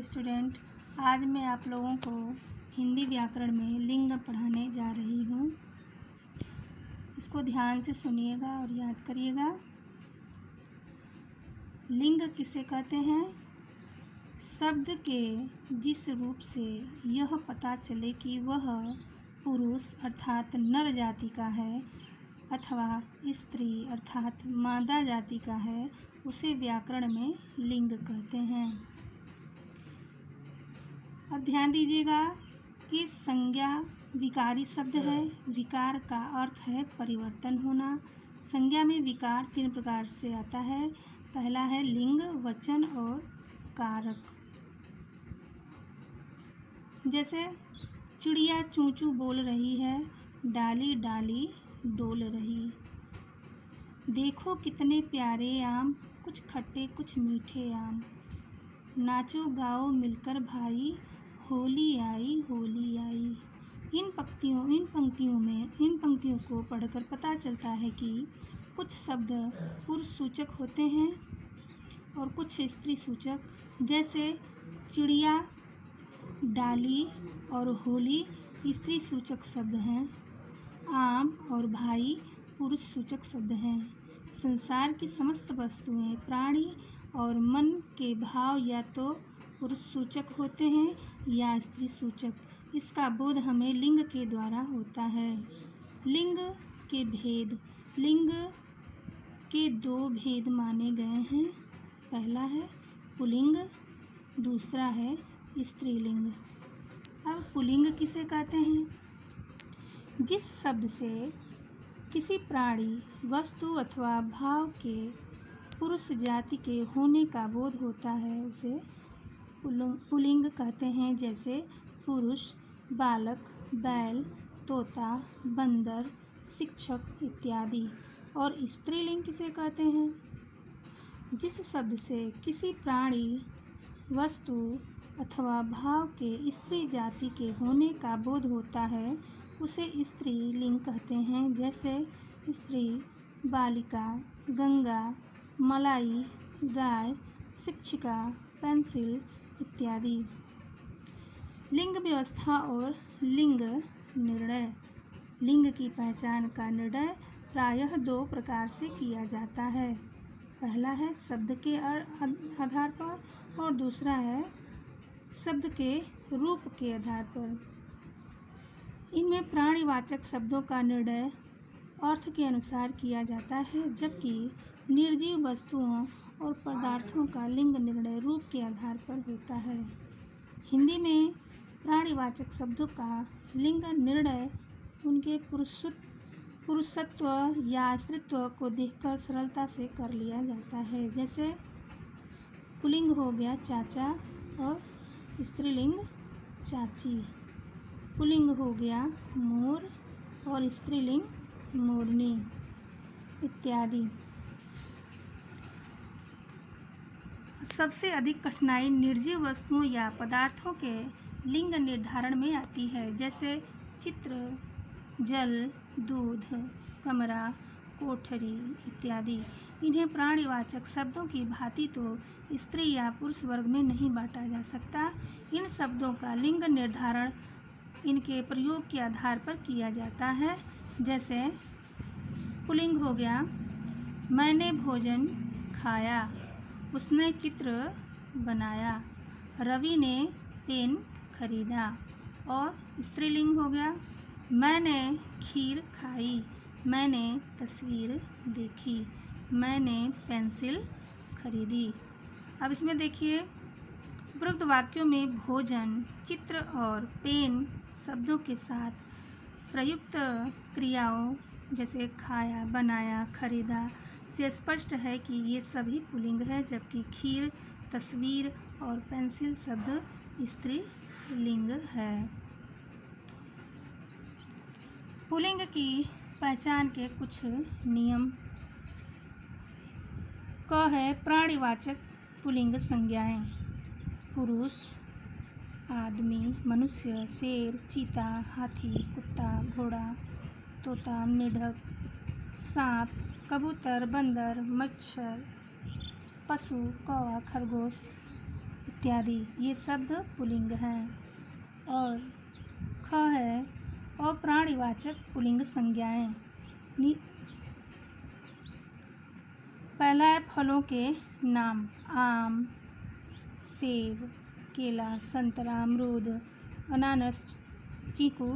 Student, आज मैं आप लोगों को हिंदी व्याकरण में लिंग पढ़ाने जा रही हूँ। इसको ध्यान से सुनिएगा और याद करिएगा। लिंग किसे कहते हैं? शब्द के जिस रूप से यह पता चले कि वह पुरुष अर्थात नर जाति का है अथवा स्त्री अर्थात मादा जाति का है, उसे व्याकरण में लिंग कहते हैं। अब ध्यान दीजिएगा कि संज्ञा विकारी शब्द है। विकार का अर्थ है परिवर्तन होना। संज्ञा में विकार 3 प्रकार से आता है। पहला है लिंग, वचन और कारक। जैसे चिड़िया चूं चूं बोल रही है, डाली डाली डोल रही। देखो कितने प्यारे आम, कुछ खट्टे कुछ मीठे आम। नाचो गाओ मिलकर भाई, होली आई होली आई। इन पंक्तियों को पढ़कर पता चलता है कि कुछ शब्द पुरुष सूचक होते हैं और कुछ स्त्री सूचक। जैसे चिड़िया, डाली और होली स्त्री सूचक शब्द हैं। आम और भाई पुरुष सूचक शब्द हैं। संसार की समस्त वस्तुएं, प्राणी और मन के भाव या तो पुरुष सूचक होते हैं या स्त्री सूचक। इसका बोध हमें लिंग के द्वारा होता है। लिंग के भेद। लिंग के 2 भेद माने गए हैं। पहला है पुल्लिंग, दूसरा है स्त्रीलिंग। अब पुल्लिंग किसे कहते हैं? जिस शब्द से किसी प्राणी, वस्तु अथवा भाव के पुरुष जाति के होने का बोध होता है, उसे पुल्लिंग कहते हैं। जैसे पुरुष, बालक, बैल, तोता, बंदर, शिक्षक इत्यादि। और स्त्रीलिंग किसे कहते हैं? जिस शब्द से किसी प्राणी, वस्तु अथवा भाव के स्त्री जाति के होने का बोध होता है, उसे स्त्रीलिंग कहते हैं। जैसे स्त्री, बालिका, गंगा, मलाई, गाय, शिक्षिका, पेंसिल इत्यादि। लिंग व्यवस्था और लिंग निर्णय। लिंग की पहचान का निर्णय प्रायः 2 प्रकार से किया जाता है। पहला है शब्द के आधार पर और दूसरा है शब्द के रूप के आधार पर। इनमें प्राणीवाचक शब्दों का निर्णय अर्थ के अनुसार किया जाता है, जबकि निर्जीव वस्तुओं और पदार्थों का लिंग निर्णय रूप के आधार पर होता है। हिंदी में प्राणीवाचक शब्दों का लिंग निर्णय उनके पुरुषत्व या स्त्रीत्व को देखकर सरलता से कर लिया जाता है। जैसे पुल्लिंग हो गया चाचा और स्त्रीलिंग चाची। पुल्लिंग हो गया मोर और स्त्रीलिंग मोरनी इत्यादि। सबसे अधिक कठिनाई निर्जीव वस्तुओं या पदार्थों के लिंग निर्धारण में आती है। जैसे चित्र, जल, दूध, कमरा, कोठरी इत्यादि। इन्हें प्राणीवाचक शब्दों की भांति तो स्त्री या पुरुष वर्ग में नहीं बांटा जा सकता। इन शब्दों का लिंग निर्धारण इनके प्रयोग के आधार पर किया जाता है। जैसे पुल्लिंग हो गया मैंने भोजन खाया, उसने चित्र बनाया, रवि ने पेन खरीदा। और स्त्रीलिंग हो गया मैंने खीर खाई, मैंने तस्वीर देखी, मैंने पेंसिल खरीदी। अब इसमें देखिए, उपरोक्त वाक्यों में भोजन, चित्र और पेन शब्दों के साथ प्रयुक्त क्रियाओं जैसे खाया, बनाया, खरीदा से स्पष्ट है कि ये सभी पुल्लिंग है, जबकि खीर, तस्वीर और पेंसिल शब्द स्त्रीलिंग है। पुल्लिंग की पहचान के कुछ नियम। क है प्राणीवाचक पुल्लिंग संज्ञाएं। पुरुष, आदमी, मनुष्य, शेर, चीता, हाथी, कुत्ता, घोड़ा, तोता, मेढक, सांप, कबूतर, बंदर, मच्छर, पशु, कौवा, खरगोश इत्यादि ये शब्द पुल्लिंग हैं। और ख है अप्राणिवाचक पुल्लिंग संज्ञाएं। पहला है फलों के नाम, आम, सेब, केला, संतरा, अमरूद, अनानास, चीकू।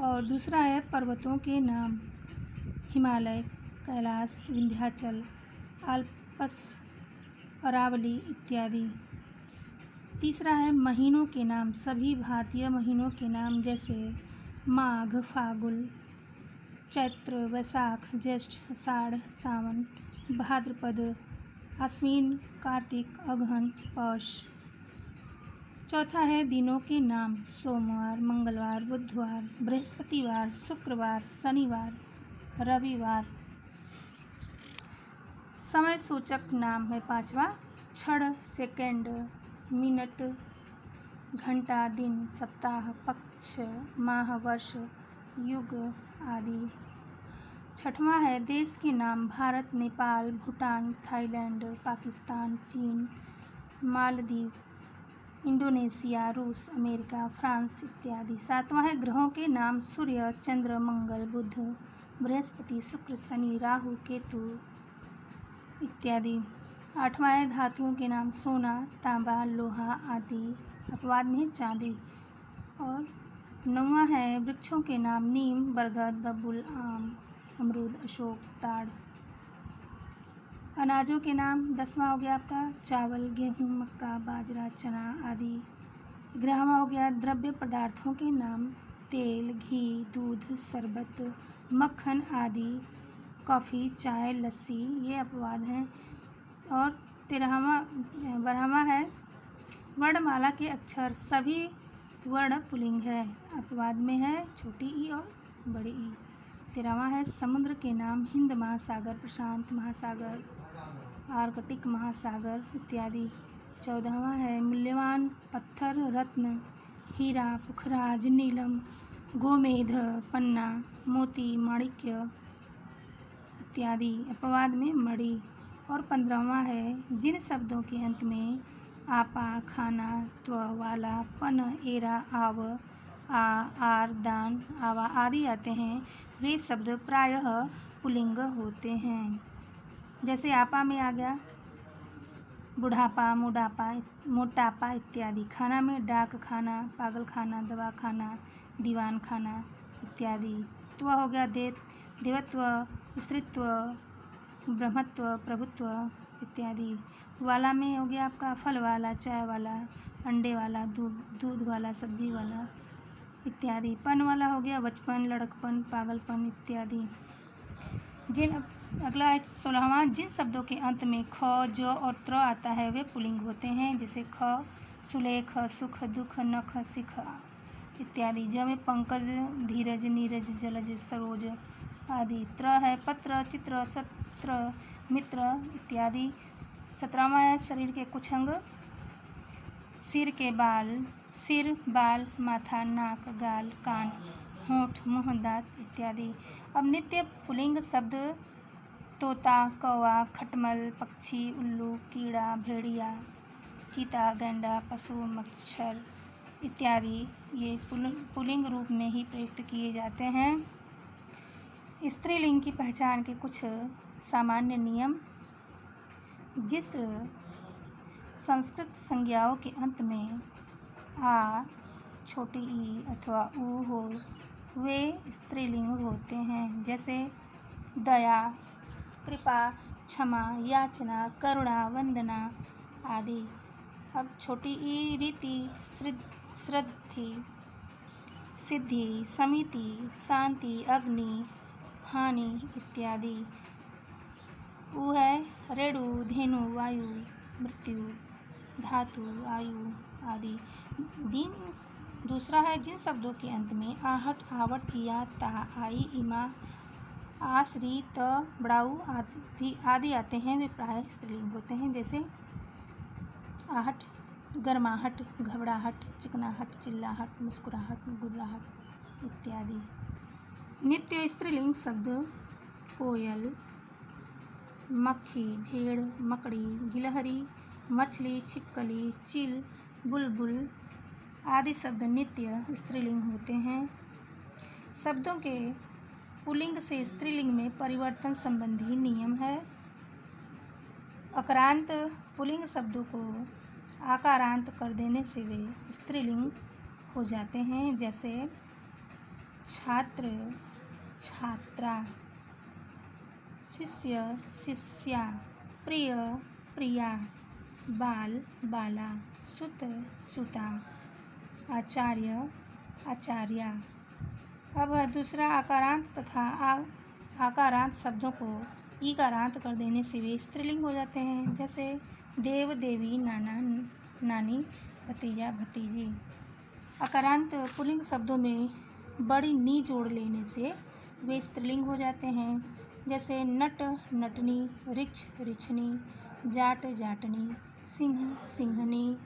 और दूसरा है पर्वतों के नाम, हिमालय, कैलाश, विंध्याचल, आल्प्स, अरावली इत्यादि। तीसरा है महीनों के नाम, सभी भारतीय महीनों के नाम जैसे माघ, फागुन, चैत्र, वैशाख, ज्येष्ठ, आषाढ़, सावन, भाद्रपद, आश्विन, कार्तिक, अगहन, पौष। चौथा है दिनों के नाम, सोमवार, मंगलवार, बुधवार, बृहस्पतिवार, शुक्रवार, शनिवार, रविवार। समय सूचक नाम है पांचवा, क्षण, सेकंड, मिनट, घंटा, दिन, सप्ताह, पक्ष, माह, वर्ष, युग आदि। छठवां है देश के नाम, भारत, नेपाल, भूटान, थाईलैंड, पाकिस्तान, चीन, मालदीव, इंडोनेशिया, रूस, अमेरिका, फ्रांस इत्यादि। सातवां है ग्रहों के नाम, सूर्य, चंद्र, मंगल, बुध, बृहस्पति, शुक्र, शनि, राहु, केतु इत्यादि। आठवां है धातुओं के नाम, सोना, तांबा, लोहा आदि। अपवाद में चांदी। और नौवां है वृक्षों के नाम, नीम, बरगद, बबूल, आम, अमरूद, अशोक, ताड़। अनाजों के नाम, 10वां हो गया आपका चावल, गेहूँ, मक्का, बाजरा, चना आदि। 11वां हो गया द्रव्य पदार्थों के नाम, तेल, घी, दूध, शरबत, मक्खन आदि, कॉफ़ी, चाय, लस्सी ये अपवाद हैं। और 12वां है वर्णमाला के अक्षर, सभी वर्ण पुल्लिंग है। अपवाद में है छोटी ई और बड़ी ई। 13वां है समुद्र के नाम, हिंद महासागर, प्रशांत महासागर, आर्कटिक महासागर इत्यादि। 14वां है मूल्यवान पत्थर, रत्न, हीरा, पुखराज, नीलम, गोमेध, पन्ना, मोती, माणिक्य इत्यादि। अपवाद में मणि। और 15वां है जिन शब्दों के अंत में आपा, खाना, त्व, वाला, पन, एरा, आव, आ, आर, दान, आवा आदि आते हैं वे शब्द प्रायः पुल्लिंग होते हैं। जैसे आपा में आ गया बुढ़ापा, मोटापा इत्यादि। खाना में डाक खाना, पागल खाना, दवा खाना, दीवान खाना इत्यादि। त्व हो गया देवत्व, स्त्रीत्व, ब्रह्मत्व, प्रभुत्व इत्यादि। वाला में हो गया आपका फल वाला, चाय वाला, अंडे वाला, दूध वाला, सब्जी वाला इत्यादि। पन वाला हो गया बचपन, लड़कपन, पागलपन इत्यादि। अगला है 16वां जिन शब्दों के अंत में ख, ज और त्र आता है वे पुल्लिंग होते हैं। जैसे ख सुलेख, सुख, दुख, नख, सिख इत्यादि। ज में पंकज, धीरज, नीरज, जलज, सरोज आदि। त्र है पत्र, चित्र, सत्र, मित्र इत्यादि। 17वां है शरीर के कुछ अंग, सिर, बाल, माथा, नाक, गाल, कान, होंठ, मुंह, दांत इत्यादि। अब नित्य पुल्लिंग शब्द तोता, कौवा, खटमल, पक्षी, उल्लू, कीड़ा, भेड़िया, चीता, गैंडा, पशु, मच्छर इत्यादि ये पुल्लिंग रूप में ही प्रयुक्त किए जाते हैं। स्त्रीलिंग की पहचान के कुछ सामान्य नियम, जिस संस्कृत संज्ञाओं के अंत में आ, छोटी ई अथवा ऊ हो वे स्त्रीलिंग होते हैं। जैसे दया, कृपा, क्षमा, याचना, करुणा, वंदना आदि। अब छोटी ई रीति, श्रद्धि, सिद्धि, समिति, शांति, अग्नि, हानि इत्यादि। ऊ है रेणु, धेनु, वायु, मृत्यु, धातु, आयु आदि। दूसरा है जिन शब्दों के अंत में आहट, आवट, या, ता, आई, इमा, आस, री, त, बड़ाऊ आदि आते हैं वे प्रायः स्त्रीलिंग होते हैं। जैसे आहट, गर्माहट, घबराहट, चिकनाहट, चिल्लाहट, मुस्कुराहट, गुर्राहट इत्यादि। नित्य स्त्रीलिंग शब्द कोयल, मक्खी, भेड़, मकड़ी, गिलहरी, मछली, छिपकली, चील, बुलबुल आदि शब्द नित्य स्त्रीलिंग होते हैं। शब्दों के पुल्लिंग से स्त्रीलिंग में परिवर्तन संबंधी नियम है। अकारांत पुल्लिंग शब्दों को आकारांत कर देने से वे स्त्रीलिंग हो जाते हैं, जैसे छात्र, छात्रा, शिष्य, शिष्या, प्रिय, प्रिया, बाल, बाला, सुत, सुता, आचार्य, आचार्या। अब दूसरा आकारांत तथा आकारांत शब्दों को ईकारांत कर देने से वे स्त्रीलिंग हो जाते हैं, जैसे देव, देवी, नाना, नानी, भतीजा, भतीजी। आकारांत पुल्लिंग शब्दों में बड़ी नी जोड़ लेने से वे स्त्रीलिंग हो जाते हैं, जैसे नट, नटनी, रिछ, रिछनी, जाट, जाटनी, सिंह, सिंहनी,